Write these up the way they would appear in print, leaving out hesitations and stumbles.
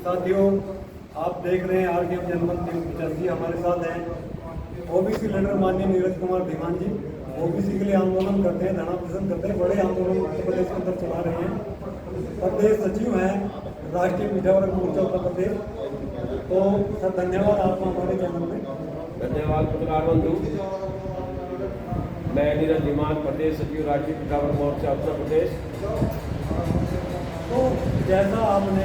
साथियों, आप देख रहे हैं आरकेएम जनमत 385 हमारे साथ हैं ओबीसी लीडर माननीय नीरज कुमार धीमान जी। ओबीसी के लिए आंदोलन करते हैं, धरना प्रदर्शन करते हैं, बड़े आंदोलन उत्तर प्रदेश के अंदर चला रहे हैं। प्रदेश सचिव हैं राष्ट्रीय पिछड़ा वर्ग मोर्चा उत्तर प्रदेश। तो सर धन्यवाद आपका हमारे चैनल में। धन्यवाद पत्रकार बंधु। मैं नीरज धीमान, प्रदेश सचिव राष्ट्रीय पिछड़ा वर्ग मोर्चा उत्तर प्रदेश। तो जैसा आपने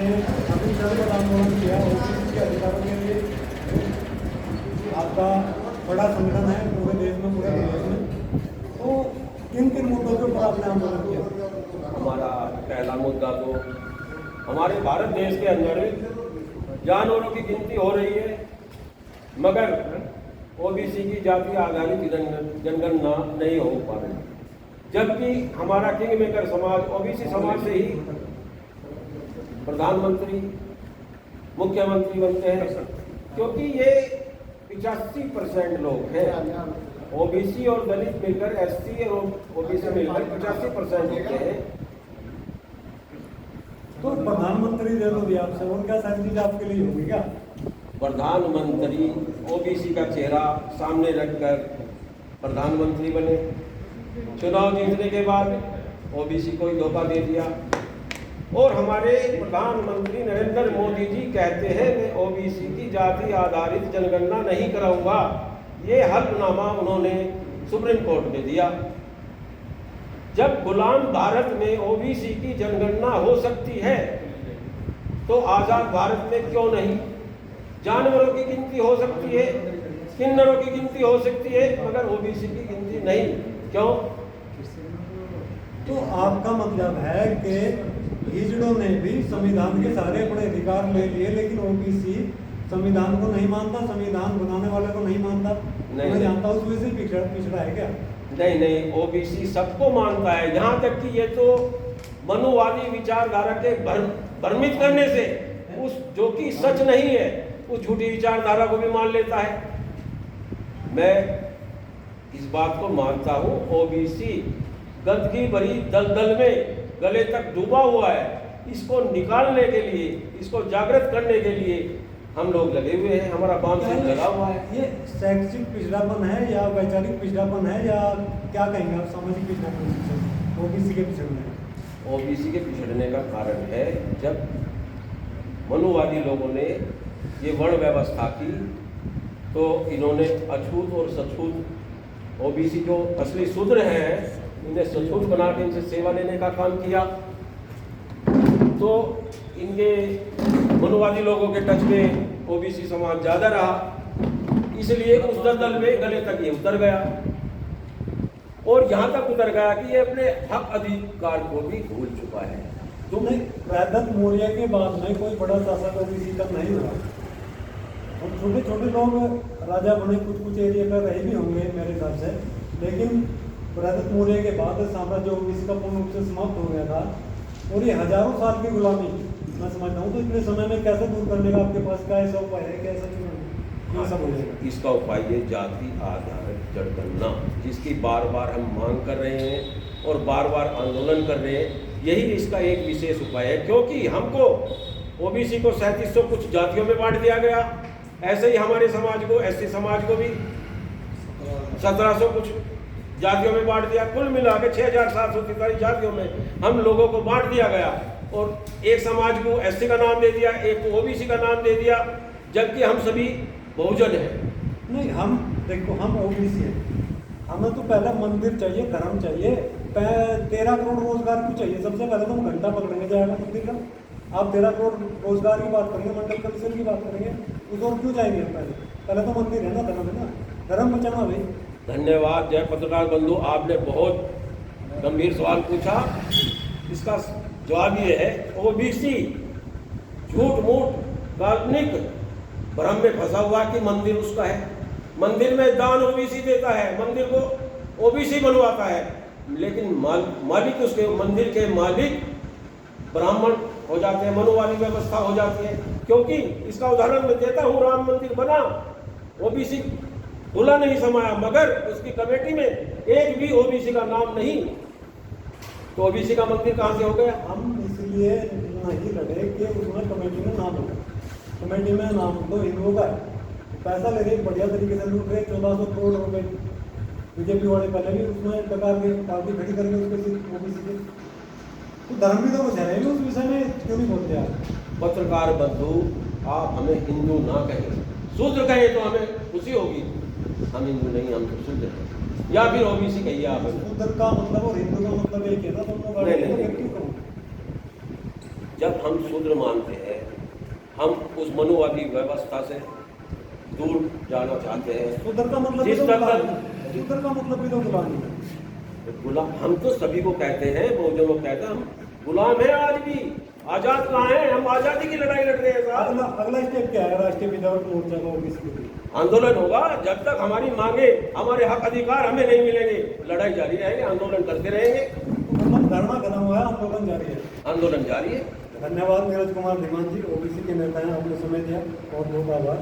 अभी जब आंदोलन किया ओबीसी के अधिकारों के लिए, आपका बड़ा संगठन है पूरे देश में, पूरे प्रदेश में, तो किन किन मुद्दों के ऊपर आपने आंदोलन किया? हमारा पहला मुद्दा तो हमारे भारत देश के अंदर जानवरों की गिनती हो रही है, मगर ओबीसी की जाति आधारित जनगणना नहीं हो पा रही, जबकि हमारा किंग मेकर समाज ओबीसी समाज से ही प्रधानमंत्री, मुख्यमंत्री बनते हैं, क्योंकि ये 85% लोग हैं। ओबीसी और दलित मिलकर, एससी और ओबीसी मिलकर 85% होते हैं। तो प्रधानमंत्री दे दो आपसे, और क्या सारी चीज आपके लिए होगी क्या? प्रधानमंत्री ओबीसी का चेहरा सामने रखकर प्रधानमंत्री बने, चुनाव जीतने के बाद ओबीसी को ही धोखा दे दिया। और हमारे प्रधानमंत्री नरेंद्र मोदी जी कहते हैं मैं ओबीसी की जाति आधारित जनगणना नहीं कराऊंगा। ये हल्फनामा उन्होंने सुप्रीम कोर्ट में दिया। जब गुलाम भारत में ओबीसी की जनगणना हो सकती है तो आजाद भारत में क्यों नहीं? जानवरों की गिनती हो सकती है, किन्नरों की गिनती हो सकती है, मगर ओबीसी की गिनती नहीं, क्यों? तो आपका मतलब है कि हिजड़ों ने भी संविधान के सारे अपने अधिकार ले लिए, लेकिन ओबीसी संविधान को नहीं मानता, संविधान बनाने वाले को नहीं मानता। मैं जानता हूँ उसमें से पिछड़ा है क्या? नहीं, ओबीसी सबको मानता है। यहाँ तक कि ये तो मनुवादी विचारधारा के भ्रमित करने से, उस जो कि सच नहीं है, उस झूठी विचारधारा को भी मान लेता है। मैं इस बात को मानता हूँ, ओबीसी गंदगी भरी दलदल में गले तक डूबा हुआ है। इसको निकालने के लिए, इसको जागृत करने के लिए हम लोग लगे हुए हैं, हमारा बांध लगा हुआ है। ये शैक्षिक पिछड़ापन है या वैचारिक पिछड़ापन है या क्या कहेंगे आप? सामाजिक पिछड़ापन ओबीसी के पिछड़ने? ओबीसी के पिछड़ने का कारण है जब मनुवादी लोगों ने ये वर्ण व्यवस्था की, तो इन्होंने अछूत और सछूत ओबीसी जो असली शूद्र हैं, इन्हें सछूत बना के इनसे सेवा लेने का काम किया। तो इनके मनुवादी लोगों के टच में ओबीसी समाज ज़्यादा रहा, इसलिए उस दलदल में गले तक ये उतर गया, और यहाँ तक उतर गया कि ये अपने हक अधिकार को भी भूल चुका है। तो नहीं, वैदत मौर्य के बाद में कोई बड़ा शासक ओबीसी का नहीं हुआ, और छोटे छोटे लोग राजा बने, कुछ एरिया पर रहे भी होंगे मेरे हिसाब से, लेकिन वैदत मौर्य के बाद साम्राज्य ओबीसी का पूर्ण रूप से समाप्त हो गया था। और ये हजारों साल की गुलामी मैं समझता हूँ, तो इतने समय में कैसे दूर करने का आपके पास क्या ऐसा उपाय है? कैसे ये सब हो जाएगा? इसका उपाय ये जाति आधारित जनगणना, जिसकी बार बार हम मांग कर रहे हैं और बार बार आंदोलन कर रहे हैं, यही इसका एक विशेष उपाय है। क्योंकि हमको ओबीसी को 3700 कुछ जातियों में बांट दिया गया, ऐसे ही हमारे समाज को, एससी समाज को भी 1700 कुछ जातियों में बांट दिया। कुल मिला के 6743 जातियों में हम लोगों को बांट दिया गया, और एक समाज को एससी का नाम दे दिया, एक को ओबीसी का नाम दे दिया, जबकि हम सभी बहुजन हैं। नहीं, हम देखो, हम ओबीसी हैं, हमें तो पहले मंदिर चाहिए, धर्म चाहिए, 13 करोड़ रोजगार क्यों चाहिए? सबसे पहले तो हम घंटा पकड़ेंगे जाएगा मंदिर का। आप 13 करोड़ रोजगार की बात करेंगे, मंडल कमिश्नर की बात करेंगे, उस और क्यों जाएंगे? पहले तो मंदिर है ना, धर्म है ना, धर्म बचाना भाई। धन्यवाद जय पत्रकार बंधु, आपने बहुत गंभीर सवाल पूछा। इसका जवाब ये है, ओबीसी झूठ मूठ काल्पनिक भ्रम में फंसा हुआ कि मंदिर उसका है। मंदिर में दान ओबीसी देता है, मंदिर को ओबीसी बनवाता है, लेकिन मालिक उसके मंदिर के मालिक ब्राह्मण हो जाते हैं, मनुवादी व्यवस्था हो जाती है। क्योंकि इसका उदाहरण मैं देता हूँ, राम मंदिर बना, ओबीसी दूल्हा नहीं समाया, मगर उसकी कमेटी में एक भी ओबीसी का नाम नहीं, तो ओबीसी का मंदिर कहाँ से हो गया? हम इसलिए नहीं लड़े कि उसमें कमेटी में नाम होगा। कमेटी में नाम तो हिंदुओं का है, पैसा ले रहे बढ़िया तरीके से लूट रहे 1400 करोड़ रुपए। बीजेपी वाले पहले भी उसमें प्रकार के पार्टी खड़ी करके उसके ओबीसी के तो धर्म भी तो कुछ है नहीं, उस विषय में क्यों नहीं बोलते आप? पत्रकार बंधु, आप हमें हिंदू ना कहें, शूद्र कहें तो हमें खुशी होगी। हम हिंदू नहीं, हम तो शूद्र हैं, या फिर ओबीसी कहिए आप। शूद्र का मतलब और हिंदू का मतलब एक है ना, दोनों का नहीं। जब हम शूद्र मानते हैं, हम उस मनुवादी व्यवस्था से दूर जाना चाहते हैं। शूद्र का मतलब जिस भी तो तक गुलामी, शूद्र का मतलब भी तो गुलामी है। गुलाम हम तो सभी को कहते हैं, वो जो लोग कहते हैं हम गुलाम हैं, आज भी आजाद कहाँ हैं? हम आजादी की लड़ाई लड़ रहे हैं साहब। अगला स्टेप क्या है राष्ट्रीय विद्यार्थी मोर्चा का ओबीसी के लिए? आंदोलन होगा, जब तक हमारी मांगे, हमारे हक अधिकार हमें नहीं मिलेंगे, लड़ाई जारी रहेगी, आंदोलन करते रहेंगे। मतलब धरना खत्म हुआ है, आंदोलन जारी है। आंदोलन जारी है। धन्यवाद नीरज कुमार धीमान जी, ओबीसी के नेता हैं, आपने समय दिया, बहुत बहुत आभार।